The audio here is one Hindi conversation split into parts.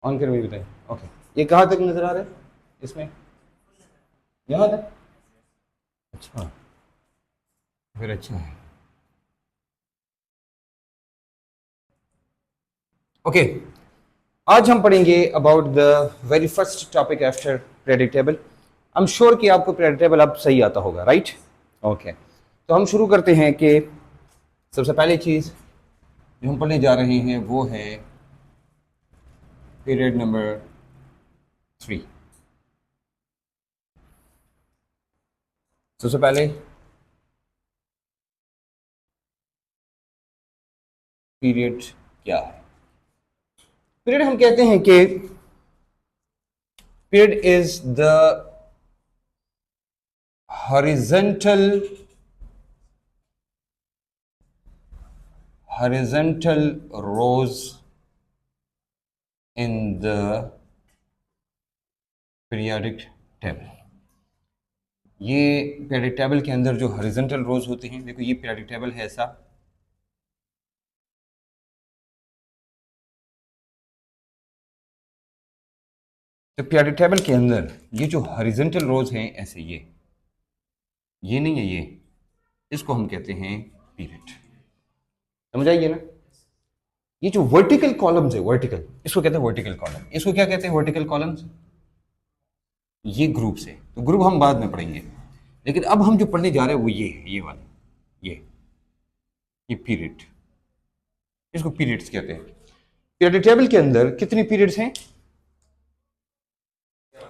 ऑन करके भी बताइए। ओके, ये कहाँ तक नजर आ रहा है इसमें? यहाँ तक? अच्छा, फिर अच्छा है। ओके, आज हम पढ़ेंगे about the very first topic after predictable. I am sure कि आपको प्रेडिक्टेबल अब सही आता होगा, राइट? ओके, तो हम शुरू करते हैं कि सबसे पहली चीज़ जो हम पढ़ने जा रहे हैं वो है पीरियड नंबर 3। सबसे पहले पीरियड क्या है? पीरियड हम कहते हैं कि period is the horizontal rows in the periodic table। ये पीरियडिक टेबल के अंदर जो हॉरिजॉन्टल रोज होते हैं, देखो ये पीरियडिक टेबल है ऐसा, तो पीरियडिक टेबल के अंदर ये जो हॉरिजॉन्टल रोज हैं ऐसे, ये नहीं है, ये इसको हम कहते हैं पीरियड। समझ आइए ना? ये जो वर्टिकल कॉलम्स है, वर्टिकल, इसको कहते हैं वर्टिकल कॉलम। इसको क्या कहते हैं? Vertical columns. ये ग्रुप्स है, तो ग्रुप हम बाद में पढ़ेंगे, लेकिन अब हम जो पढ़ने जा रहे हैं वो ये है, ये वाला, ये पीरियड, इसको पीरियड्स कहते हैं। पीरियडिक टेबल के अंदर कितनी पीरियड्स हैं?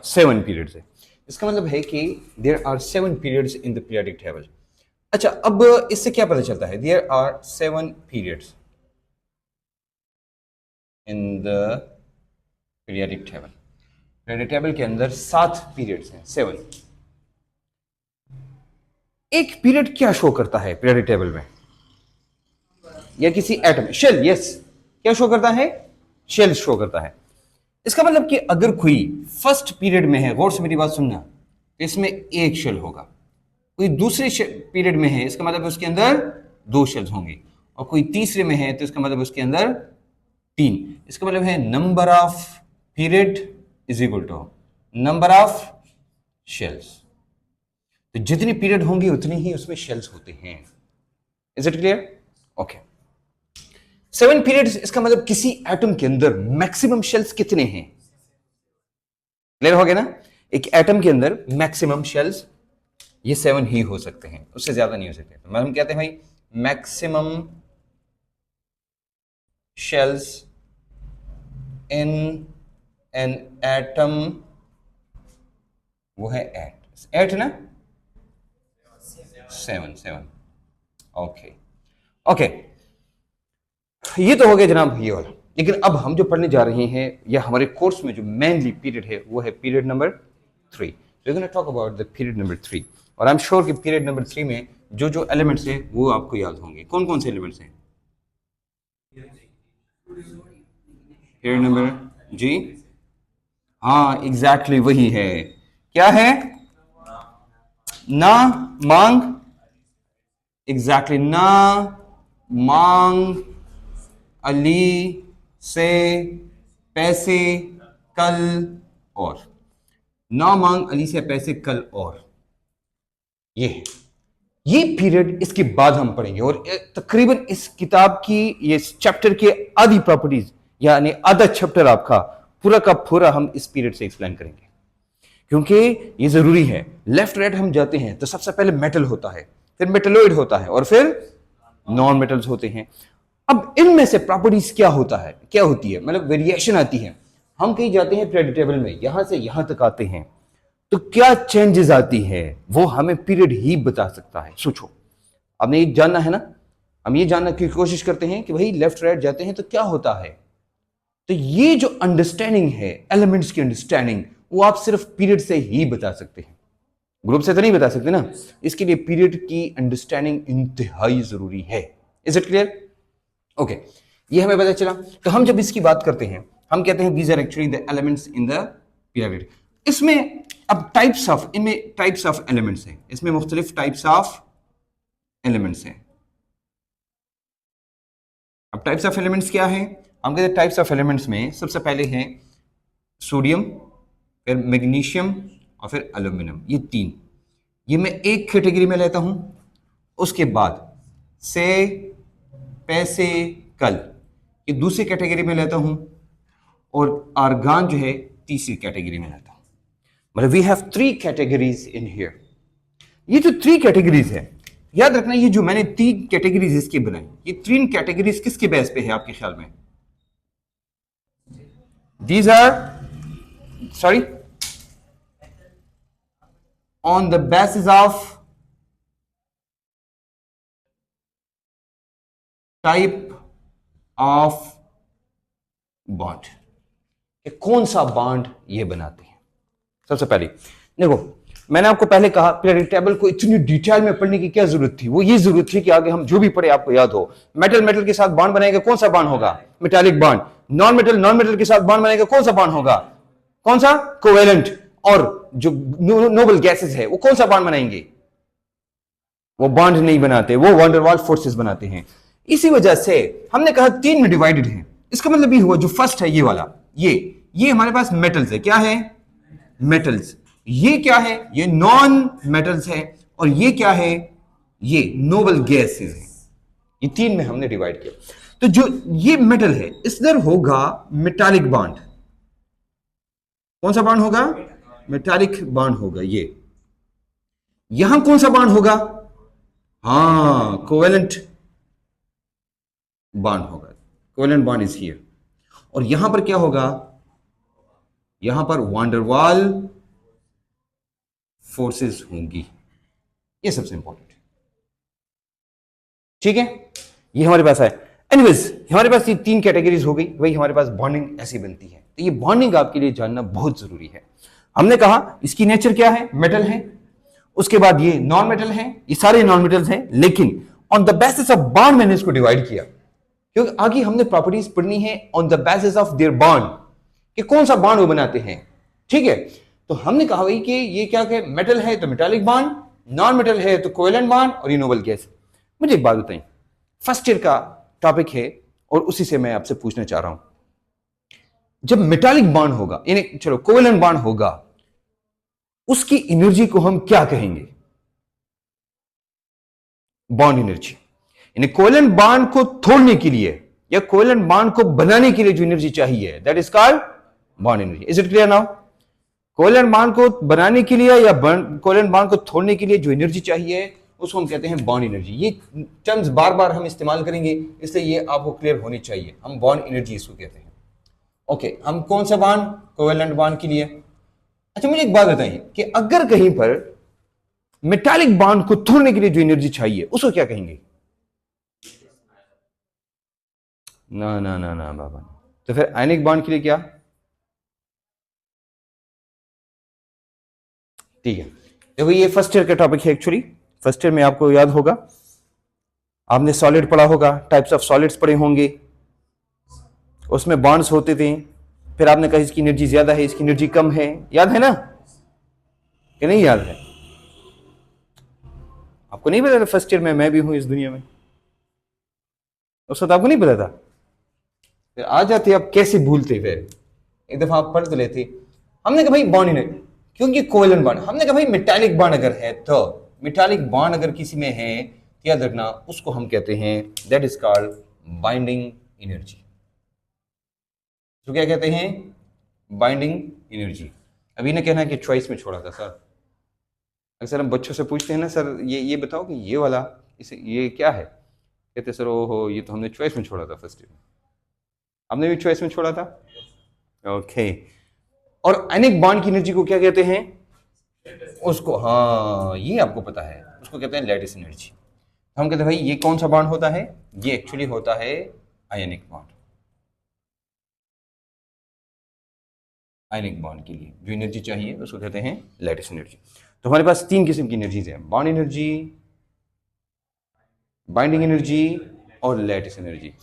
7 पीरियड्स है। इसका मतलब है कि there are 7 periods in the periodic table. अच्छा, अब इससे क्या पता चलता है? There are 7 periods in the periodic table. Periodic table के अंदर 7 पीरियड्स हैं, 7। एक पीरियड क्या शो करता है पीरियडिक टेबल में, या किसी एटम? शेल। यस, क्या शो करता है? शेल शो करता है। इसका मतलब कि अगर कोई फर्स्ट पीरियड में है, गौर से मेरी बात सुनना, तो इसमें एक शेल होगा। कोई दूसरे पीरियड में है, इसका मतलब उसके अंदर 2 शेल्स होंगे, और कोई तीसरे में है तो इसका मतलब उसके अंदर 3। इसका मतलब है number of period is equal to number of shells. तो जितनी पीरियड होंगी उतनी ही उसमें शेल्स होते हैं। Is it clear? Okay, 7 periods, इसका मतलब किसी एटम के अंदर मैक्सिमम शेल्स कितने हैं? क्लियर हो गया ना? एक एटम के अंदर मैक्सिमम शेल्स ये 7 ही हो सकते हैं, उससे ज्यादा नहीं हो सकते। तो हम कहते हैं भाई maximum shells in an atom, वो है 8 ना? 7। ओके ओके, ये तो हो गया जनाब ये वाला। लेकिन अब हम जो पढ़ने जा रहे हैं, या हमारे कोर्स में जो मेनली पीरियड है वो है period number 3। We are gonna talk about the period number 3। और आई एम श्योर कि पीरियड नंबर 3 में जो जो एलिमेंट्स हैं वो आपको याद होंगे। कौन कौन से एलिमेंट्स हैं पीरियड नंबर? जी हाँ, एग्जैक्टली वही है। क्या है? ना, मांग, एग्जैक्टली, ना, मांग, अली से, पैसे, कल, और। ना, मांग, अली से, पैसे, कल, और। ये पीरियड इसके बाद हम पढ़ेंगे, और तकरीबन इस किताब की, ये चैप्टर के आधी प्रॉपर्टीज, यानी आधा चैप्टर आपका पूरा का पूरा हम इस पीरियड से एक्सप्लेन करेंगे, क्योंकि ये जरूरी है। लेफ्ट राइट हम जाते हैं तो सबसे पहले मेटल होता है, फिर मेटलोइड होता है, और फिर नॉन मेटल्स होते हैं। अब इनमें से प्रॉपर्टीज क्या होता है, क्या होती है, मतलब वेरिएशन आती है। हम कहीं जाते हैं पीरियड टेबल में, यहां से यहां तक आते हैं, तो क्या चेंजेस आती है वो हमें पीरियड ही बता सकता है। सोचो, आपने ये जानना है ना, हम ये जानने की कोशिश करते हैं कि भाई लेफ्ट राइट जाते हैं तो क्या होता है। तो ये जो अंडरस्टैंडिंग है, एलिमेंट्स की अंडरस्टैंडिंग, वो आप सिर्फ पीरियड से ही बता सकते हैं, ग्रुप से तो नहीं बता सकते ना। इसके लिए पीरियड की अंडरस्टैंडिंग इंतहाई जरूरी है। Is it clear? ओके, ये हमें पता चला। तो हम जब इसकी बात करते हैं, हम कहते हैं these are actually the elements in the period. इसमें अब टाइप्स ऑफ, इनमें टाइप्स ऑफ एलिमेंट्स हैं, इसमें मुख्तलिफ टाइप्स ऑफ एलिमेंट्स हैं। अब टाइप्स ऑफ एलिमेंट्स क्या है? हम कहते हैं टाइप्स ऑफ एलिमेंट्स में सबसे पहले हैं सोडियम, फिर मैग्नीशियम और फिर एल्यूमिनियम, ये तीन, ये मैं एक कैटेगरी में लेता हूं। उसके बाद से पैसे कल, ये दूसरी कैटेगरी में लेता हूं, और आर्गान जो है तीसरी कैटेगरी में लेता हूं। मतलब we have 3 categories in here. ये जो 3 कैटेगरीज है, याद रखना, ये जो मैंने 3 कैटेगरीज इसकी बनाई, ये 3 कैटेगरीज किसके बेस पे है आपके ख्याल में? These are sorry on the basis of type of bond, कौन सा बॉन्ड ये बनाते हैं। सबसे पहले देखो, मैंने आपको पहले कहा पीरियोडिक टेबल को इतनी डिटेल में पढ़ने की क्या जरूरत थी? वो ये जरूरत थी कि आगे हम जो भी पढ़े आपको याद हो। मेटल मेटल के साथ बॉन्ड बनाएगा, कौन सा बॉन्ड होगा? Metallic bond. नॉन मेटल के साथ बॉन्ड बनाएगा, कौन सा बॉन्ड होगा? कौन सा? कोवेलेंट। और जो नोबल गैसेस है वो कौन सा बॉन्ड बनाएंगे? वो बॉन्ड नहीं बनाते, वो वंडरवाल फोर्सेस बनाते हैं। इसी वजह से हमने कहा 3 में डिवाइडेड है। इसका मतलब ये हुआ जो फर्स्ट है ये वाला, ये हमारे पास मेटल्स है। क्या है? मेटल्स। ये क्या है? ये नॉन मेटल्स है। और ये क्या है? ये नोबल गैसेस है। ये 3 में हमने डिवाइड किया। तो जो ये मेटल है इधर होगा मेटालिक बॉन्ड। कौन सा बॉन्ड होगा? मेटालिक बॉन्ड होगा। ये यहां कौन सा बॉन्ड होगा? हां, कोवेलेंट बॉन्ड होगा। Covalent bond is here. और यहां पर क्या होगा? यहां पर वांडरवाल फोर्सेस होंगी। ये सबसे इंपॉर्टेंट है। ठीक है, ये हमारे पास है। एनीवेज, हमारे पास ये 3 कैटेगरीज हो गई। वही हमारे पास बॉन्डिंग ऐसी बनती है। तो ये बॉन्डिंग आपके लिए जानना बहुत जरूरी है। हमने कहा इसकी नेचर क्या है? मेटल है। उसके बाद ये नॉन मेटल है, ये सारे नॉन मेटल्स हैं। लेकिन on the basis of bond मैंने इसको डिवाइड किया, क्योंकि आगे हमने प्रॉपर्टीज पढ़नी है on the basis of their bond, कि कौन सा बॉन्ड वो बनाते हैं। ठीक है, तो हमने कहा भाई कि ये क्या है? मेटल है तो मेटालिक बॉन्ड, नॉन मेटल है तो कोवेलेंट बॉन्ड, और ये नोबल गैस। मुझे एक बात बताइए, फर्स्ट ईयर का टॉपिक है और उसी से मैं आपसे पूछना चाह रहा हूं, जब मेटालिक बॉन्ड होगा, यानी चलो कोवेलेंट बॉन्ड होगा, उसकी एनर्जी को हम क्या कहेंगे? Bond energy. यानी कोवेलेंट बॉन्ड को तोड़ने के लिए या कोवेलेंट बॉन्ड को बनाने के लिए जो एनर्जी चाहिए, that is called bond energy. Is it clear now? Covalent bond को बनाने के लिए या कोवेलेंट बॉन्ड को तोड़ने के लिए जो एनर्जी चाहिए उसको हम कहते हैं बॉन्ड एनर्जी। ये टर्म्स बार बार हम इस्तेमाल करेंगे, इसलिए ये आपको क्लियर होनी चाहिए। हम बॉन्ड एनर्जी इसको कहते हैं। ओके, हम कौन सा बॉन्ड? कोवेलेंट बॉन्ड के लिए। अच्छा, मुझे एक बात बताइए कि अगर कहीं पर मेटालिक बॉन्ड को तोड़ने के लिए जो एनर्जी चाहिए उसको क्या कहेंगे? ना ना ना ना बाबा। तो फिर आयनिक बॉन्ड के लिए क्या? ठीक है, देखो ये फर्स्ट ईयर का टॉपिक है। एक्चुअली फर्स्ट ईयर में आपको याद होगा, आपने सॉलिड पढ़ा होगा, टाइप्स ऑफ सॉलिड्स पढ़े होंगे, उसमें बॉन्ड्स होते थे। फिर आपने कहा इसकी एनर्जी ज्यादा है, इसकी एनर्जी कम है। याद है ना कि नहीं याद है? आपको नहीं पता था फर्स्ट ईयर में मैं भी हूं इस दुनिया में? उस वक्त आपको नहीं पता था? फिर आ जाते आप कैसे भूलते? फिर एक दफा आप पढ़ तो लेते। हमने कहा भाई बॉन्ड एनर्जी, क्योंकि कोवेलेंट बॉन्ड। हमने कहा भाई मेटालिक बॉन्ड अगर है, तो मेटालिक बॉन्ड अगर किसी में है, याद रखना उसको हम कहते हैं that is called binding energy. तो क्या कहते हैं? Binding energy. अभी ने कहना कि चॉइस में छोड़ा था सर। अक्सर हम बच्चों से पूछते हैं ना, सर ये बताओ कि ये वाला इसे ये क्या है? कहते सर ओहो ये तो हमने चॉइस में छोड़ा था फर्स्ट ईयर में। हमने भी चॉइस में छोड़ा था। ओके, और आयनिक बॉन्ड की एनर्जी को क्या कहते हैं? उसको, हाँ ये आपको पता है, उसको कहते हैं लैटिस एनर्जी। हम कहते हैं भाई ये कौन सा बॉन्ड होता है? ये एक्चुअली होता है आयनिक बॉन्ड। आयनिक बॉन्ड के लिए जो एनर्जी चाहिए उसको कहते हैं लैटिस एनर्जी। तो हमारे पास 3 किस्म की एनर्जीज हैं, बॉन्ड एनर्जी, बाइंडिंग एनर्जी और लैटिस एनर्जी।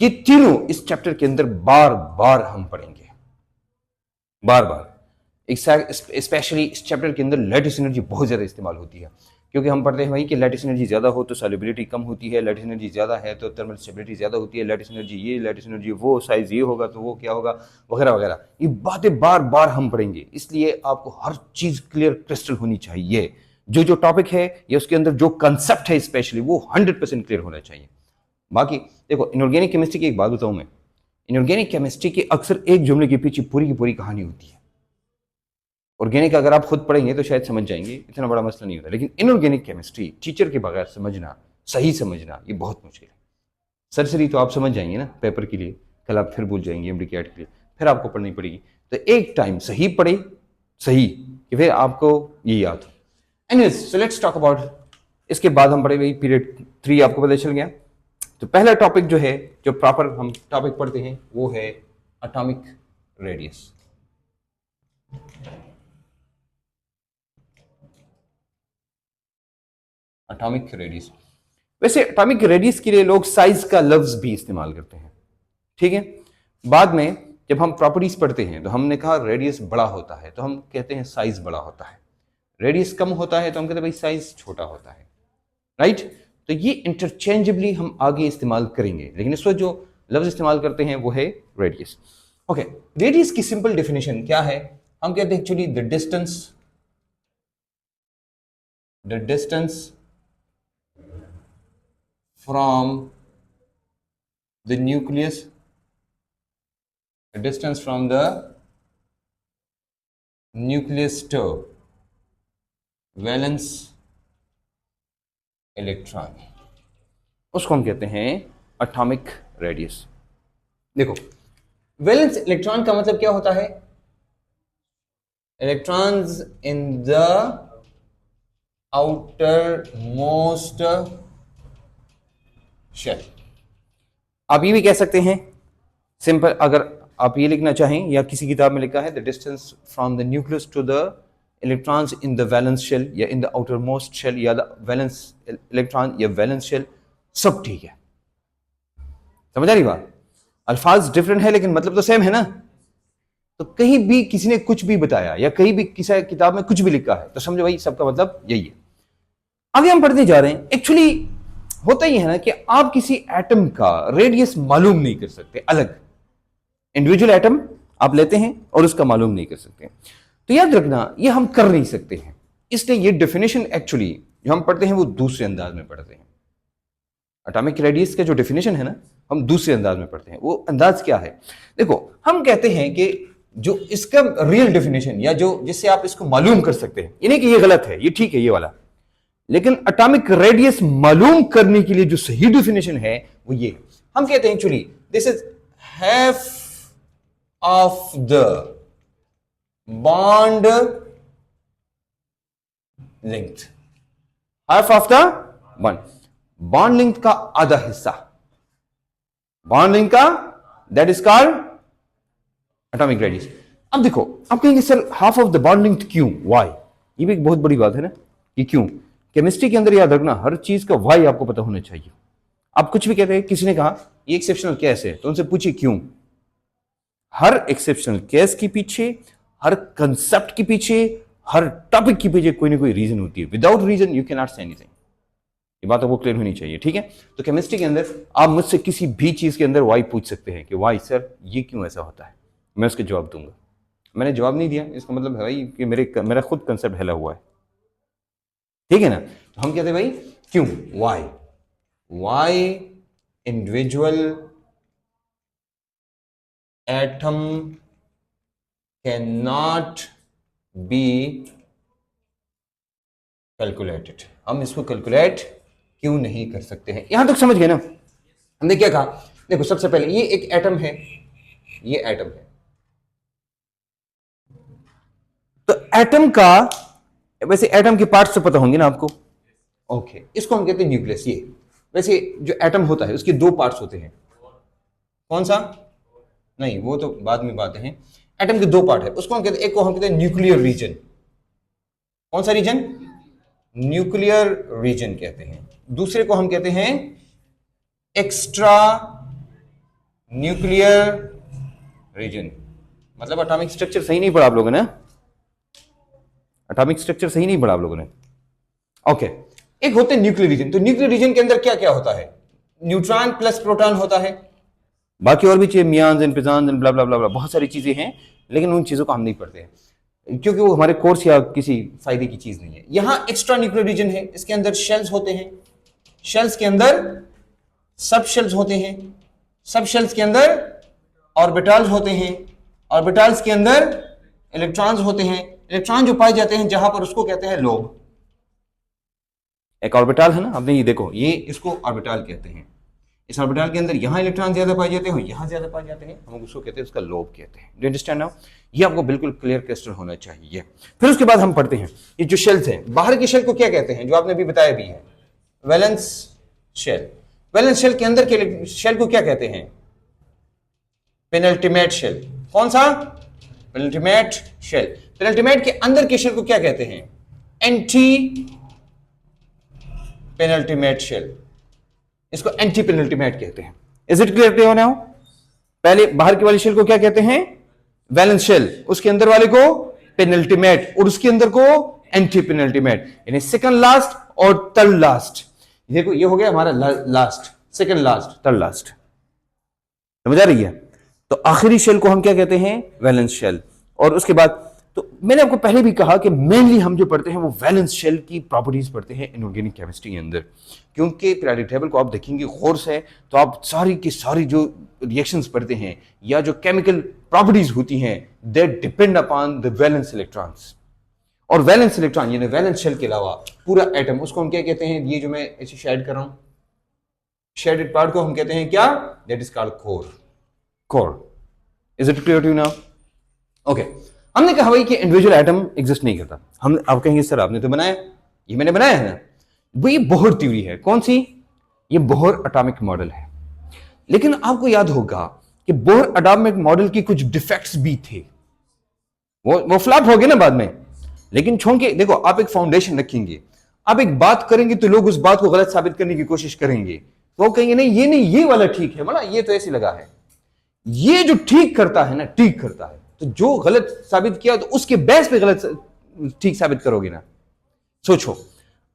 ये तीनों इस चैप्टर के अंदर बार बार हम पढ़ेंगे, बार बार। स्पेशली इस चैप्टर के अंदर लैटिस एनर्जी बहुत ज्यादा इस्तेमाल होती है। क्योंकि हम पढ़ते हैं भाई कि लैटिस एनर्जी ज़्यादा हो तो सॉल्युबिलिटी कम होती है, लैटिस एनर्जी ज़्यादा है तो थर्मल स्टेबिलिटी ज़्यादा होती है, लैटिस एनर्जी ये, लैटिस एनर्जी वो, साइज ये होगा तो वो क्या होगा, वगैरह वगैरह। ये बातें बार बार हम पढ़ेंगे, इसलिए आपको हर चीज़ क्लियर क्रिस्टल होनी चाहिए। जो टॉपिक है या उसके अंदर जो कंसेप्ट है स्पेशली वो 100% क्लियर होना चाहिए। बाकी देखो, इनऑर्गेनिक केमिस्ट्री की एक बात बताऊं मैं, इनऑर्गेनिक केमिस्ट्री की अक्सर एक जुमले के पीछे पूरी की पूरी कहानी होती है। ऑर्गेनिक अगर आप खुद पढ़ेंगे तो शायद समझ जाएंगे, इतना बड़ा मसला नहीं होता, लेकिन इनऑर्गेनिक केमिस्ट्री टीचर के बगैर समझना, सही समझना, ये बहुत मुश्किल है। सरसरी तो आप समझ जाएंगे ना पेपर के लिए, कल आप फिर भूल जाएंगे एमडीकेट के लिए, फिर आपको पढ़नी पड़ेगी। तो एक टाइम सही पढ़े, सही कि फिर आपको ये याद हो। Anyways, so let's talk about, इसके बाद हम पढ़े भाई पीरियड 3, आपको पता चल गया। तो पहला टॉपिक जो है, जो प्रॉपर हम टॉपिक पढ़ते हैं वो है एटॉमिक रेडियस। एटॉमिक रेडियस, वैसे एटॉमिक रेडियस के लिए लोग साइज का लफ्ज भी इस्तेमाल करते हैं, ठीक है। बाद में जब हम प्रॉपर्टीज पढ़ते हैं तो हमने कहा रेडियस बड़ा होता है तो हम कहते हैं साइज बड़ा होता है, रेडियस कम होता है तो हम कहते हैं भाई साइज छोटा होता है, राइट। तो ये इंटरचेंजेबली हम आगे इस्तेमाल करेंगे, लेकिन इस वक्त जो लफ्ज इस्तेमाल करते हैं वो है रेडियस। ओके, रेडियस की सिंपल डेफिनेशन क्या है? हम कहते हैं actually the distance from the nucleus, the distance from the nucleus to valence electron, उसको हम कहते हैं एटॉमिक रेडियस। देखो, वैलेंस इलेक्ट्रॉन का मतलब क्या होता है? Electrons in the outermost shell. आप ये भी कह सकते हैं सिंपल, अगर आप ये लिखना चाहें या किसी किताब में लिखा है the distance from the nucleus to the electrons in the valence shell या in the outermost shell या द वैलेंस इलेक्ट्रॉन या वैलेंस शेल, सब ठीक है। समझ आ रही बात? अल्फाज डिफरेंट है लेकिन मतलब तो सेम है ना। तो कहीं भी किसी ने कुछ भी बताया या कहीं भी किसी किताब में कुछ भी लिखा है तो समझो भाई सबका मतलब यही है। आगे हम पढ़ने जा रहे हैं। एक्चुअली होता ही है ना कि आप किसी एटम का रेडियस मालूम नहीं कर सकते, अलग इंडिविजुअल एटम आप लेते हैं और उसका मालूम नहीं कर सकते। तो याद रखना ये हम कर नहीं सकते हैं, इसलिए ये डेफिनेशन एक्चुअली जो हम पढ़ते हैं वो दूसरे अंदाज में पढ़ते हैं। एटॉमिक रेडियस का जो डेफिनेशन है ना हम दूसरे अंदाज में पढ़ते हैं। वो अंदाज क्या है? देखो, हम कहते हैं कि जो इसका रियल डेफिनेशन या जो जिससे आप इसको मालूम कर सकते हैं, ये नहीं कि ये गलत है, ये ठीक है ये वाला, लेकिन एटॉमिक रेडियस मालूम करने के लिए जो सही डेफिनेशन है वो ये। हम कहते हैं actually this is half of the bond length, half of the bond length का आधा हिस्सा, बॉन्ड लेंथ का, that is called atomic radius. अब देखो, आप कहेंगे sir half of the bond length क्यों, व्हाई? ये भी एक बहुत बड़ी बात है ना कि क्यों। केमिस्ट्री के अंदर याद रखना हर चीज का व्हाई आपको पता होना चाहिए। आप कुछ भी कहते हैं, किसी ने कहा ये एक्सेप्शनल केस है तो उनसे पूछिए क्यों। हर एक्सेप्शनल केस के पीछे, हर कंसेप्ट के पीछे, हर टॉपिक के पीछे कोई ना कोई रीजन होती है। Without reason you can not say anything. ये बात आपको क्लियर होनी चाहिए, ठीक है। तो केमिस्ट्री के अंदर आप मुझसे किसी भी चीज के अंदर वाई पूछ सकते हैं कि वाई सर ये क्यों ऐसा होता है, मैं उसके जवाब दूंगा। मैंने जवाब नहीं दिया इसका मतलब है भाई कि मेरा खुद कंसेप्ट हिला हुआ है, ठीक है ना। तो हम कहते हैं भाई क्यों, why individual atom can not be calculated. हम इसको कैलकुलेट क्यों नहीं कर सकते हैं, यहां तक समझ गए ना। हमने क्या कहा? देखो, सबसे पहले ये एक एटम है, ये एटम है, तो एटम का, वैसे एटम के पार्ट्स तो पता होंगे ना आपको, ओके। इसको हम कहते हैं न्यूक्लियस। ये वैसे जो एटम होता है उसके दो पार्ट्स होते हैं। कौन सा? नहीं, वो तो बाद में बातें हैं। एटम के दो पार्ट है, उसको हम कहते हैं, एक को हम कहते हैं न्यूक्लियर रीजन। कौन सा रीजन? न्यूक्लियर रीजन कहते हैं। दूसरे को हम कहते हैं एक्स्ट्रा न्यूक्लियर रीजन। मतलब एटॉमिक स्ट्रक्चर सही नहीं पढ़ा आप लोगों ने, एटॉमिक स्ट्रक्चर सही नहीं पढ़ा आप लोगों ने। ओके, एक होते हैं न्यूक्लियर रीजन। तो न्यूक्लियर रीजन के अंदर क्या क्या होता है? न्यूट्रॉन प्लस प्रोटॉन होता है, बाकी और भी चीजें मियान्स एंड पिजान्स एंड ब्ला ब्ला ब्ला, बहुत सारी चीजें हैं, लेकिन उन चीजों को हम नहीं पढ़ते हैं क्योंकि वो हमारे कोर्स या किसी फायदे की चीज नहीं है। यहां एक्स्ट्रा न्यूक्लियर रीजन है, इसके अंदर शेल्स होते हैं, शेल्स के अंदर सब शेल्स होते हैं, सब शेल्स के अंदर ऑर्बिटल्स होते हैं, ऑर्बिटल्स के अंदर इलेक्ट्रॉन्स होते हैं, इलेक्ट्रॉन जो पाए जाते हैं जहां पर उसको कहते हैं लोब। एक ऑर्बिटल है ना, आपने ये देखो, ये इसको ऑर्बिटल कहते हैं। इस ऑर्बिटल के अंदर यहां इलेक्ट्रॉन ज्यादा पाए जाते हैं, यहां ज्यादा पाए जाते हैं, हम उसको कहते हैं, उसका लोब कहते हैं। Do understand now? ये आपको बिल्कुल क्लियर क्रिस्टल होना चाहिए। फिर उसके बाद हम पढ़ते हैं ये जो शेल्स हैं, बाहर के शेल को क्या कहते हैं, जो आपने अभी बताया भी है, वैलेंस शेल। वैलेंस शेल के अंदर के शेल को क्या कहते हैं? Penultimate shell. कौन सा? Penultimate shell. पेनल्टीमेट के अंदर के शेल को क्या कहते हैं? Anti penultimate shell. इसको एंटी पेनल्टीमेट कहते हैं। Is it clear to now? पहले बाहर के वाले शेल को क्या कहते हैं? Valence shell. उसके अंदर वाले को पेनल्टीमेट, और उसके अंदर को एंटी पेनल्टीमेट, यानी सेकंड लास्ट और थर्ड लास्ट। देखो ये हो गया हमारा last, second last, third last. समझ आ रही है? तो आखिरी शेल को हम क्या कहते हैं? Valence shell. और उसके बाद, तो मैंने आपको पहले भी कहा कि मेनली हम जो पढ़ते हैं वो वैलेंस शेल की प्रॉपर्टीज पढ़ते हैं इनऑर्गेनिक केमिस्ट्री के अंदर, क्योंकि पीरियोडिक टेबल को आप देखेंगे गौर से तो आप सारी की सारी जो रिएक्शंस पढ़ते हैं या जो केमिकल प्रॉपर्टीज होती हैं, they depend upon the valence electrons. और वैलेंस इलेक्ट्रॉन यानी वैलेंस शेल के अलावा पूरा एटम, उसको हम क्या कहते हैं? ये जो मैं ऐसे शेड कर रहा हूं, शेडेड पार्ट को हम कहते हैं क्या? That is called core. Core. Is it clear to you now? Okay, हमने कहा भाई कि इंडिविजुअल एटम एग्जिस्ट नहीं करता। हम आप कहेंगे सर आपने तो बनाया, ये मैंने बनाया है ना, वो ये बोहर थ्योरी है। कौन सी? ये बोहर एटॉमिक मॉडल है। लेकिन आपको याद होगा कि बोहर एटॉमिक मॉडल की कुछ डिफेक्ट्स भी थे, वो फ्लॉप हो गए ना बाद में। लेकिन छोंके देखो, आप एक फाउंडेशन रखेंगे, आप एक बात करेंगे तो लोग उस बात को गलत साबित करने की कोशिश करेंगे, तो वो कहेंगे नहीं, ये वाला ठीक है, बोला ये तो ऐसे लगा है। ये जो ठीक करता है ना, ठीक करता है, तो जो गलत साबित किया तो उसके बेस पे गलत ठीक साबित करोगे ना। सोचो,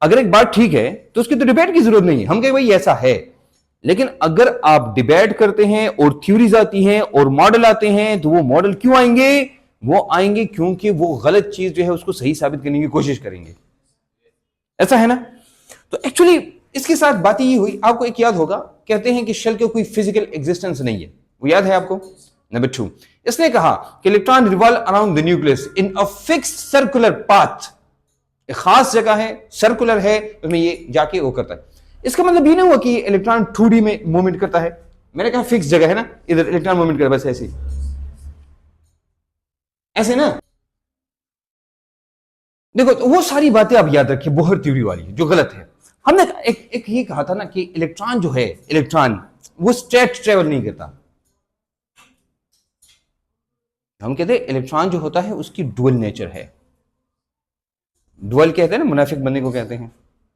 अगर एक बात ठीक है तो उसकी तो डिबेट की जरूरत नहीं है, हम कहें भाई ऐसा है। लेकिन अगर आप डिबेट करते हैं और थ्योरीज आती हैं और मॉडल आते हैं, तो वो मॉडल क्यों आएंगे? वो आएंगे क्योंकि वो गलत चीज जो है उसको सही साबित करने की कोशिश करेंगे। ऐसा है ना? तो एक्चुअली इसके साथ बात ये हुई, आपको एक याद होगा, कहते हैं कि शेल के कोई फिजिकल एग्जिस्टेंस नहीं है, वो याद है आपको? नंबर 2, इसने कहा कि electron revolve around the nucleus in a fixed circular path. एक खास जगह है, सर्कुलर है, उसमें ये जाके वो करता है। इसका मतलब ये नहीं हुआ कि इलेक्ट्रॉन 2D में मूवमेंट करता है। मैंने कहा फिक्स जगह है ना, इधर इलेक्ट्रॉन मूवमेंट कर, बस ऐसे ऐसे ना। देखो, तो वो सारी बातें आप याद रखिए बोहर थ्योरी वाली, जो गलत है। हमने एक ये कहा था ना कि इलेक्ट्रॉन जो है, इलेक्ट्रॉन वो स्ट्रेट ट्रेवल नहीं करता। हम कहते हैं इलेक्ट्रॉन जो होता है उसकी डुअल नेचर है। डुअल कहते हैं ना, मुनाफिक बनने को कहते हैं।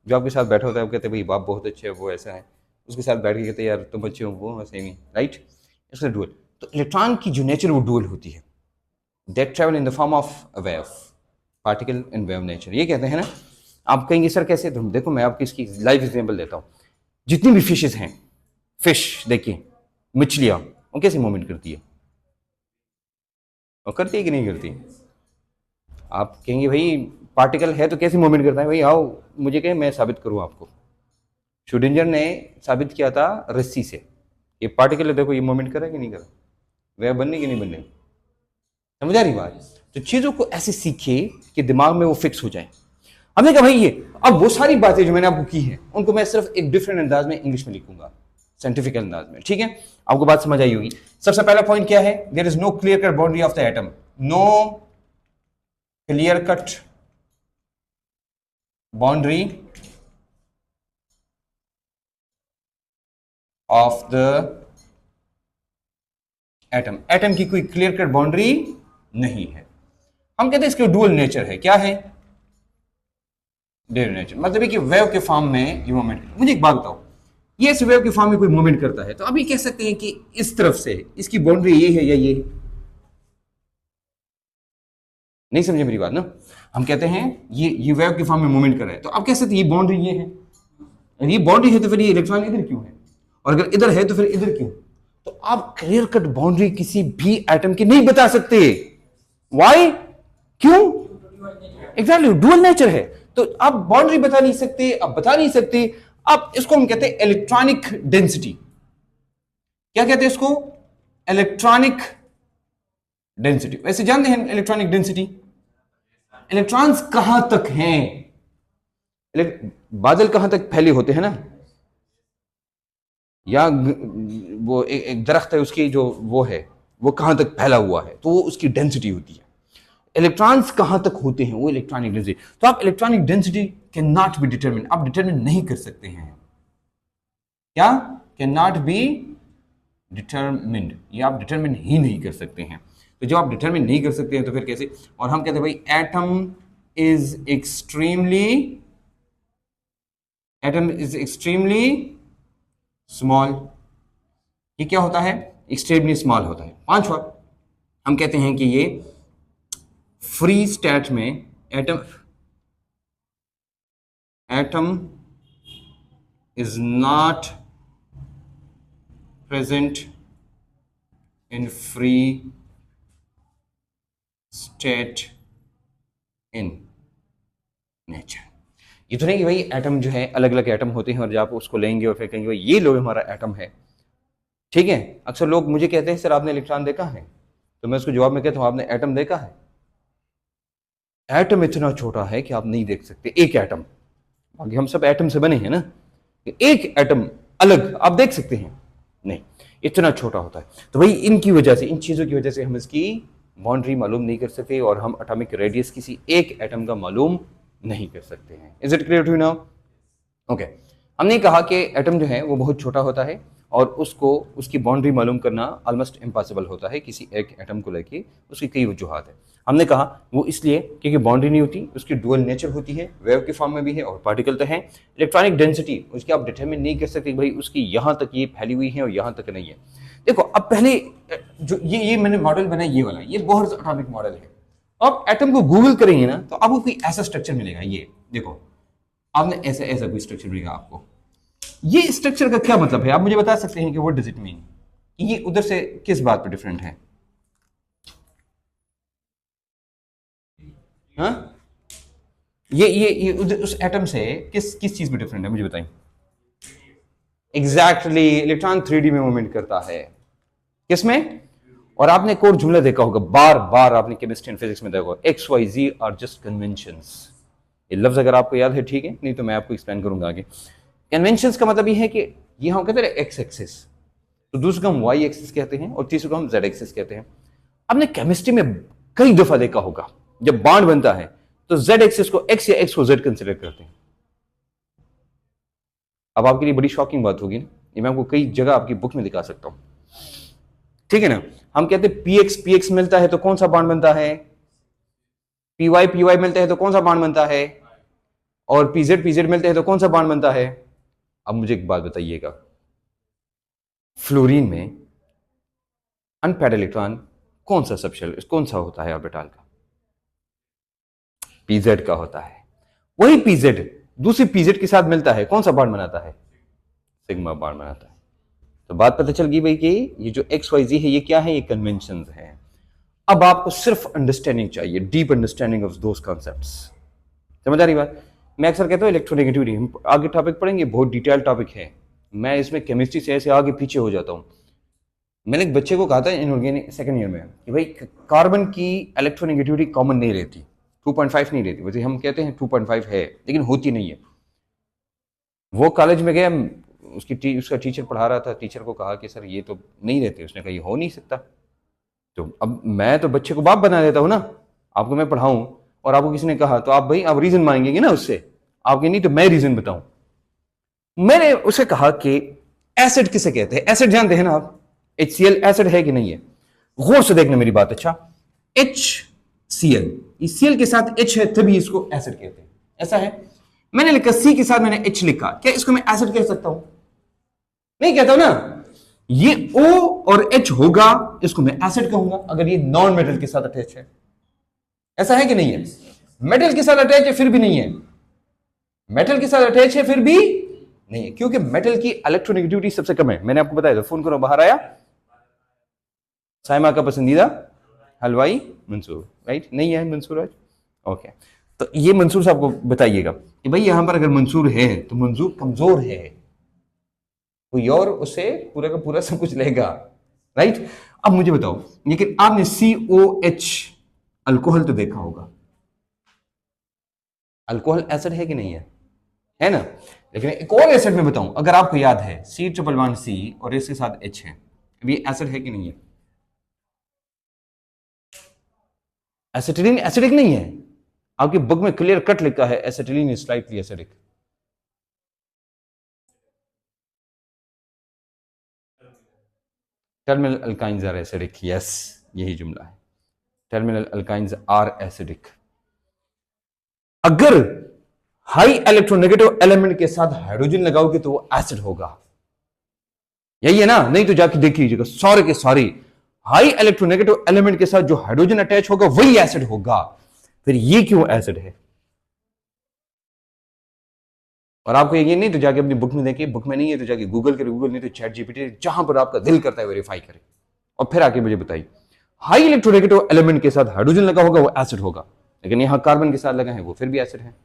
जो आपके साथ बैठा होता है वो कहते हैं भाई बाप बहुत अच्छे है, वो ऐसा है, उसके साथ बैठ के कहते हैं यार तुम अच्छे हो, वो सेम ही, राइट? इसलिए डुअल। तो इलेक्ट्रॉन की जो नेचर वो डुअल होती है, that travel in the form of a wave, particle in wave nature, ये कहते हैं ना। आप कहेंगे सर कैसे? तो देखो मैं आपको इसकी लाइव एग्जाम्पल देता हूँ। जितनी भी फिशेज हैं, फिश देखिए, मछलियाँ, वो कैसे मूवमेंट करती है? वो करती है कि नहीं करती? आप कहेंगे भाई पार्टिकल है तो कैसे मूवमेंट करता है? भाई आओ मुझे कहे, मैं साबित करूं आपको। श्रोडिंगर ने साबित किया था रस्सी से, ये पार्टिकल है, देखो ये मूवमेंट कर रहा है कि नहीं कर रहा, वेव बनने की नहीं बनने। समझ आ रही बात? तो चीजों को ऐसे सीखे कि दिमाग में वो फिक्स हो जाए। हमने कहा भाई ये, अब वो सारी बातें जो मैंने आपको की हैं उनको मैं सिर्फ एक डिफरेंट अंदाज में इंग्लिश में लिखूंगा, साइंटिफिक अंदाज में, ठीक है? आपको बात समझ आई होगी। सबसे पहला पॉइंट क्या है? There is no clear cut boundary of the atom, no clear cut boundary of the atom. Atom की कोई क्लियर कट बाउंड्री नहीं है। हम कहते हैं इसके डुअल नेचर है। क्या है? डुअल नेचर मतलब है कि वेव के फॉर्म में ये मूवमेंट। मुझे एक बात बताओ, ये इस वेव के फॉर्म में कोई मूवमेंट करता है तो अभी कह सकते हैं कि इस तरफ से इसकी बाउंड्री ये है या ये है? नहीं समझे मेरी बात ना? हम कहते हैं ये वेव की फॉर्म में मूवमेंट कर रहा है, तो आप कह सकते हैं ये बाउंड्री ये है, ये बाउंड्री है तो फिर ये इलेक्ट्रॉन इधर क्यों है, और अगर इधर है तो फिर इधर क्यों? तो आप क्लियर कट बाउंड्री किसी भी एटम की नहीं बता सकते। व्हाई? क्यों? एग्जैक्टली, डुअल नेचर है, तो आप बाउंड्री बता नहीं सकते, आप बता नहीं सकते। आप इसको हम कहते हैं इलेक्ट्रॉनिक डेंसिटी। क्या कहते हैं इसको? Electronic density. वैसे जानते हैं इलेक्ट्रॉनिक डेंसिटी, इलेक्ट्रॉन्स कहां तक हैं, बादल कहां तक फैले होते हैं ना, या वो एक दरख्त है उसकी जो वो है वो कहां तक फैला हुआ है, तो वो उसकी डेंसिटी होती है। इलेक्ट्रॉन्स कहां तक होते हैं, वो इलेक्ट्रॉनिक डेंसिटी। तो आप electronic density can not B determine, आप डिटरमिन नहीं कर सकते हैं। क्या? कैन नॉट बी डिटरमिन्ड, ये आप डिटरमिन ही नहीं कर सकते हैं। तो जब आप डिटरमिन नहीं कर सकते हैं तो फिर कैसे? और हम कहते हैं भाई एटम इज एक्सट्रीमली स्मॉल। ये क्या होता है? एक्सट्रीमली स्मॉल होता है। पांचवा, हम कहते हैं कि ये फ्री स्टेट में atom is not present in free state in nature. ये तो नहीं कि भाई एटम जो है अलग अलग एटम होते हैं और जब आप उसको लेंगे और फिर कहेंगे भाई ये लो हमारा एटम है, ठीक है। अक्सर लोग मुझे कहते हैं सर आपने इलेक्ट्रॉन देखा है, तो मैं उसको जवाब में कहता हूं आपने एटम देखा है? एटम इतना छोटा है कि आप नहीं देख सकते, एक एटम, बाकी हम सब एटम से बने हैं ना, एक एटम अलग आप देख सकते हैं? नहीं, इतना छोटा होता है। तो भाई इनकी वजह से, इन चीजों की वजह से हम इसकी बाउंड्री मालूम नहीं कर सकते और हम एटॉमिक रेडियस किसी एक एटम का मालूम नहीं कर सकते हैं। Is it clear to you now? Okay, हमने कहा कि एटम जो है वो बहुत छोटा होता है और उसकी बाउंड्री मालूम करना ऑलमोस्ट इम्पॉसिबल होता है किसी एक एटम को लेके। उसकी कई वजूहात है। हमने कहा वो इसलिए क्योंकि बाउंड्री नहीं होती, उसकी डुअल नेचर होती है, वेव की फॉर्म में भी है और पार्टिकल तो है। इलेक्ट्रॉनिक डेंसिटी उसकी आप डिटरमिन नहीं कर सकते भाई उसकी यहां तक ये फैली हुई है और यहां तक नहीं है। देखो अब पहले जो ये मैंने मॉडल बनाया ये वाला, ये बोहर्स एटॉमिक मॉडल है। आप एटम को गूगल करेंगे ना तो आपको कोई ऐसा स्ट्रक्चर मिलेगा, ये देखो आपने ऐसा ऐसा कोई स्ट्रक्चर मिलेगा आपको। ये स्ट्रक्चर का क्या मतलब है? आप मुझे बता सकते हैं कि व्हाट डज इट मीन? ये उधर से किस बात पर डिफरेंट है? हाँ, ये उधर उस एटम से किस किस चीज में डिफरेंट है मुझे बताएं। एग्जैक्टली, इलेक्ट्रॉन 3D में मूवमेंट करता है। किसमें? और आपने एक और जुमला देखा होगा, बार बार आपने केमिस्ट्री एंड फिजिक्स में देखा होगा, X Y Z are just conventions. ये लफ्ज अगर आपको याद है ठीक है, नहीं तो मैं आपको एक्सप्लेन करूंगा आगे। कन्वेंशंस का मतलब ये है कि ये हम कहते हैं एक्स एक्सिस, तो दूसरे को हम वाई एक्सिस कहते हैं और तीसरे को हम जेड एक्सिस कहते हैं। आपने केमिस्ट्री में कई दफा देखा होगा जब बॉन्ड बनता है तो जेड एक्सिस को एक्स या एक्स को जेड कंसिडर करते हैं। अब आपके लिए बड़ी शॉकिंग बात होगी ना, ये मैं आपको कई जगह आपकी बुक में दिखा सकता हूं, ठीक है ना। हम कहते हैं पी एक्स मिलता है तो कौन सा बॉन्ड बनता है, पी वाई मिलता है तो कौन सा बॉन्ड बनता है, और पी जेड मिलते हैं तो कौन सा बॉन्ड बनता है। अब मुझे एक बात बताइएगा, फ्लोरीन में अनपेयर्ड इलेक्ट्रॉन कौन सा सबशेल कौन सा होता है ऑर्बिटल का? पीजेड का होता है। वही पीजेड दूसरी पीजेड के साथ मिलता है, कौन सा बॉन्ड बनाता है? सिग्मा बॉन्ड बनाता है। तो बात पता चल गई भाई कि ये जो एक्स वाई जी है ये क्या है? ये कन्वेंशन है। अब आपको सिर्फ अंडरस्टैंडिंग चाहिए, deep understanding of those concepts. समझ आ रही बात? मैं अक्सर कहता हूँ इलेक्ट्रोनेगेटिविटी, हम आगे टॉपिक पढ़ेंगे, बहुत डिटेल टॉपिक है। मैं इसमें केमिस्ट्री से ऐसे आगे पीछे हो जाता हूँ। मैंने एक बच्चे को कहा था इनऑर्गेनिक सेकंड ईयर में कि भाई कार्बन की इलेक्ट्रोनेगेटिविटी कॉमन नहीं रहती, 2.5 नहीं रहती। वैसे हम कहते हैं 2.5 है लेकिन होती नहीं है। वो कॉलेज में गया, उसका टीचर पढ़ा रहा था, टीचर को कहा कि सर ये तो नहीं रहते। उसने कहा ये हो नहीं सकता। तो अब मैं तो बच्चे को बाप बना देता हूं ना, आपको मैं पढ़ाऊं और आपको किसी ने कहा तो आप भाई आप रीजन मांगेंगे ना उससे, आपके नहीं तो मैं रीजन बताऊं। मैंने उसे कहा कि एसिड किसे कहते हैं? एसिड जानते हैं ना आप, HCl एसिड है कि नहीं है? गौर से देखना मेरी बात, अच्छा HCl, Cl के साथ H है तभी इसको एसिड कहते हैं, ऐसा है। मैंने लिखा C के साथ मैंने H लिखा, क्या इसको मैं एसिड कह सकता हूं? नहीं कहता हूं ना। ये O और H होगा, इसको मैं एसिड कहूंगा अगर ये नॉन मेटल के साथ अटैच है। ऐसा है कि नहीं है? मेटल के साथ अटैच है फिर भी नहीं है, मेटल के साथ अटैच है फिर भी नहीं है, क्योंकि मेटल की इलेक्ट्रोनेगेटिविटी सबसे कम है। मैंने आपको बताया था, फोन करो बाहर आया, साइमा का पसंदीदा हलवाई मंसूर, राइट? नहीं है मंसूर आज, ओके। तो ये मंसूर साहब को बताइएगा कि भाई यहां पर अगर मंसूर है तो मंसूर कमजोर है, कोई और उसे पूरा का पूरा सब कुछ लेगा, राइट? अब मुझे बताओ, लेकिन आपने COH अल्कोहल तो देखा होगा, अल्कोहल एसिड है कि नहीं है ना? लेकिन एक और एसिड में बताऊं, अगर आपको याद है C111C और इसके साथ H है, अब ये एसिड है कि नहीं है? एसिटिलीन एसिडिक नहीं है, आपकी बुक में क्लियर कट लिखा है acetylene is slightly acidic. Terminal alkynes are acidic, yes, यही जुमला है, टर्मिनल अल्काइंस आर एसिडिक। अगर हाई इलेक्ट्रोनेगेटिव एलिमेंट के साथ हाइड्रोजन लगाओगे तो वो एसिड होगा, यही है ना? नहीं तो जाके देख लीजिएगा, सारे के सारे हाई इलेक्ट्रोनेगेटिव एलिमेंट के साथ जो हाइड्रोजन अटैच होगा वही एसिड होगा। फिर ये क्यों एसिड है? और आपको ये नहीं तो जाके अपनी बुक में देखिए, बुक में नहीं है तो जाके गूगल करे, गूगल नहीं तो चैट जीपीटी, जहां पर आपका दिल करता है वेरीफाई करें और फिर आके मुझे बताइए। हाई इलेक्ट्रोनेगेटिव एलिमेंट के साथ हाइड्रोजन लगा होगा वो एसिड होगा, लेकिन यहां कार्बन के साथ लगा है वो फिर भी एसिड है।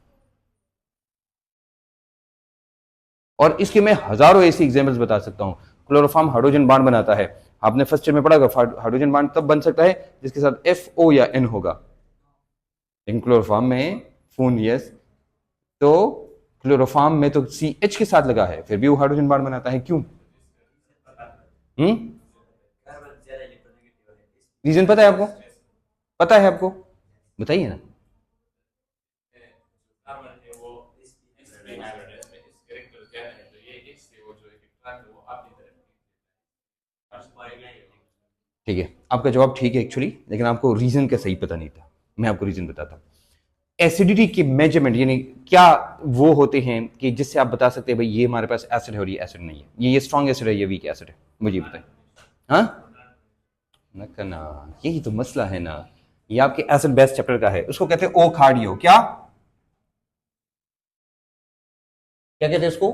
और इसके मैं हजारों ऐसी एग्जांपल्स बता सकता हूं। क्लोरोफॉर्म हाइड्रोजन बॉन्ड बनाता है, आपने फर्स्ट ईयर में पढ़ा होगा, हाइड्रोजन बॉन्ड तब बन सकता है जिसके साथ FO या N होगा, लेकिन क्लोरोफॉर्म में फोन यस, तो क्लोरोफॉर्म में तो CH के साथ लगा है फिर भी वो हाइड्रोजन बॉन्ड बनाता है, क्यों? रीजन पता है आपको? पता है आपको? बताइए ना। ठीक है, आपका जवाब ठीक है एक्चुअली, लेकिन आपको रीजन का सही पता नहीं था। मैं आपको रीजन बताता हूँ। एसिडिटी के मेजरमेंट यानी क्या वो होते हैं कि जिससे आप बता सकते हैं भाई ये हमारे पास एसिड है और ये एसिड नहीं है, ये स्ट्रॉन्ग एसिड है, ये वीक एसिड है, मुझे बताइए। हाँ ना करना, यही तो मसला है ना। ये आपके एसिड बेस चैप्टर का है, उसको कहते हैं ओ कार्डियो, क्या क्या कहते हैं उसको?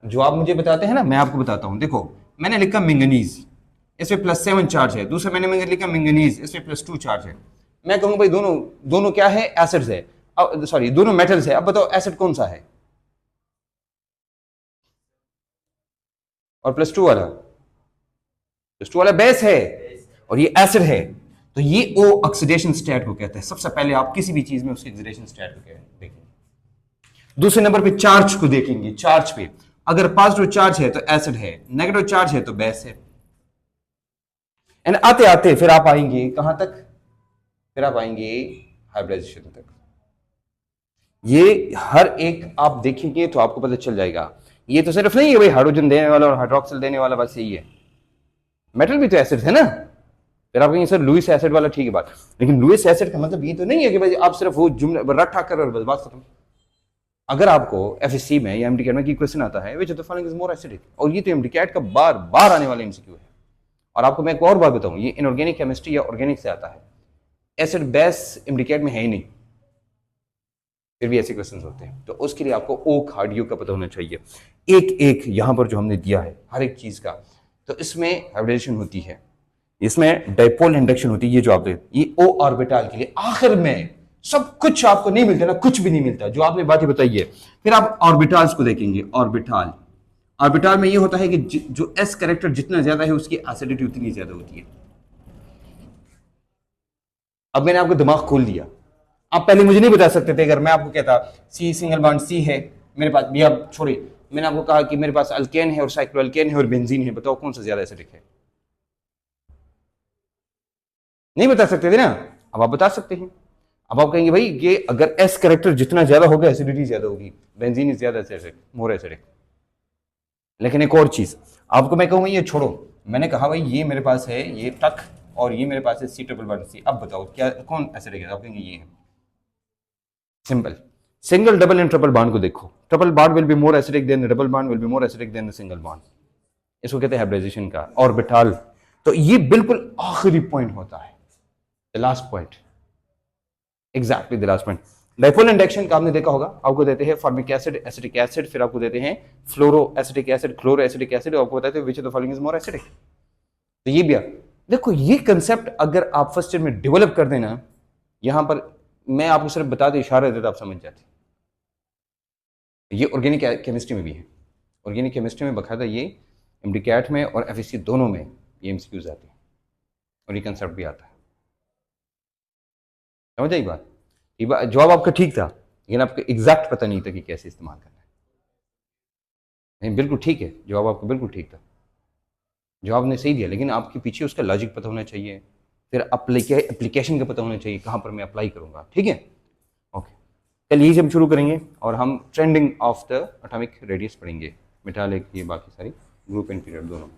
जो आप मुझे बताते हैं ना, मैं आपको बताता हूं। देखो, मैंने लिखा मिंगनीज, इसमें +7 चार्ज है। दूसरा मैंने लिखा मिंगनीज, इसमें +2 चार्ज है। मैं कहूंगा भाई दोनों दोनों क्या है? एसिड्स है। अब सॉरी, दोनों मेटल्स है। अब बताओ एसिड कौन सा है? और +2 वाला बेस है और ये एसिड है, तो ये ओ ऑक्सीडेशन स्टेट को कहते हैं। सबसे पहले आप किसी भी चीज में उसके ऑक्सीडेशन स्टेट को देखेंगे। दूसरे नंबर पे चार्ज को देखेंगे, चार्ज पे अगर पॉजिटिव चार्ज है तो एसिड है, नेगेटिव चार्ज है तो बेस है। एंड आते आते फिर आप आएंगे कहां तक? फिर आप आएंगे हाइब्रिडाइजेशन तक। ये हर एक आप देखेंगे तो आपको पता चल जाएगा। ये तो सिर्फ नहीं है भाई हाइड्रोजन देने वाला और हाइड्रोक्सिल देने वाला, बस यही है। मेटल भी तो एसिड है ना। फिर आप कहेंगे सर लुईस एसिड वाला, ठीक है बात, लेकिन लुईस एसिड का मतलब ये तो नहीं है कि भाई आप सिर्फ वो जुमला रट्टा कर और बस बात खत्म। अगर आपको FSC में या MD में की क्वेश्चन आता है विच of the following is more acidic, और ये तो MD का बार बार आने वाला MCQ है। और आपको मैं एक और बात बताऊं, ये इनऑर्गेनिक केमिस्ट्री या ऑर्गेनिक से आता है, एसिड बेस MD में है ही नहीं, फिर भी ऐसे क्वेश्चन होते हैं। तो उसके लिए आपको ओ कार्डियो का पता होना चाहिए। एक एक यहां पर जो हमने दिया है हर एक चीज का, तो इसमें हाइब्रिडेशन होती है, इसमें डाइपोल इंडक्शन होती है। ये जो आप ये ओ ऑर्बिटल के लिए आखिर में सब कुछ आपको नहीं मिलता ना, कुछ भी नहीं मिलता जो आपने बातें बताई है। फिर आप ऑर्बिटल्स को देखेंगे। ऑर्बिटल, ऑर्बिटल में ये होता है कि जो S कैरेक्टर जितना ज्यादा है उसकी एसिडिटी उतनी ज्यादा होती है। अब मैंने आपको दिमाग खोल दिया। आप पहले मुझे नहीं बता सकते थे, अगर मैं आपको कहता C सिंगल बॉन्ड C है मेरे पास, भी अब छोड़िए, मैंने आपको कहा कि मेरे पास अल्केन है और साइक्लोअल्केन है और बेंजीन है, बताओ कौन सा ज्यादा एसिडिक है? नहीं बता सकते थे ना, अब आप बता सकते हैं। अब आप कहेंगे भाई ये अगर S कैरेक्टर जितना ज्यादा होगा एसिडिटी ज्यादा होगी, बेंजीन इज ज्यादा एसिडिक, मोर एसिडिक। लेकिन एक और चीज आपको मैं कहूंगा, ये छोड़ो, मैंने कहा भाई ये मेरे पास है ये टक और ये मेरे पास है C111C, अब बताओ क्या कौन एसिडिक है? आप कहेंगे ये है। Simple, single double and triple bond को देखो, triple bond will be more acidic then double bond will be more acidic then single bond. इसको कहते हैं हाइब्रिडाइजेशन का ऑर्बिटल। तो ये बिल्कुल आखिरी पॉइंट होता है, the last point. Exactly the last point. Dipole induction का आपने देखा होगा, आपको देते हैं फॉर्मिक एसिड, एसिटिक एसिड, फिर आपको देते हैं fluoro acetic acid, chloro acetic acid, आपको बताते हैं which of the following is more acidic. तो ये भी देखो, ये कंसेप्ट अगर आप फर्स्ट ईयर में डेवलप कर देना, यहां पर मैं आपको सिर्फ बता दे, इशारा देता, आप समझ जाते। ये ऑर्गेनिक केमिस्ट्री में भी है, ऑर्गेनिक केमिस्ट्री में बकायदा ये एमडीकैट में और एफएससी दोनों में ये एमसीक्यूज आते हैं और ये कंसेप्ट भी आता है। समझ आई बात? ये जवाब आपका ठीक था, लेकिन आपको एग्जैक्ट पता नहीं था कि कैसे इस्तेमाल करना है। नहीं, बिल्कुल ठीक है, जवाब आपका बिल्कुल ठीक था, जवाब ने सही दिया, लेकिन आपके पीछे उसका लॉजिक पता होना चाहिए, फिर एप्लीकेशन का पता होना चाहिए, कहाँ पर मैं अप्लाई करूँगा। ठीक है, ओके। कल यही से हम शुरू करेंगे और हम trending of the atomic radius पढ़ेंगे, मेटालिक, ये बाकी सारी ग्रुप एंड पीरियड दोनों।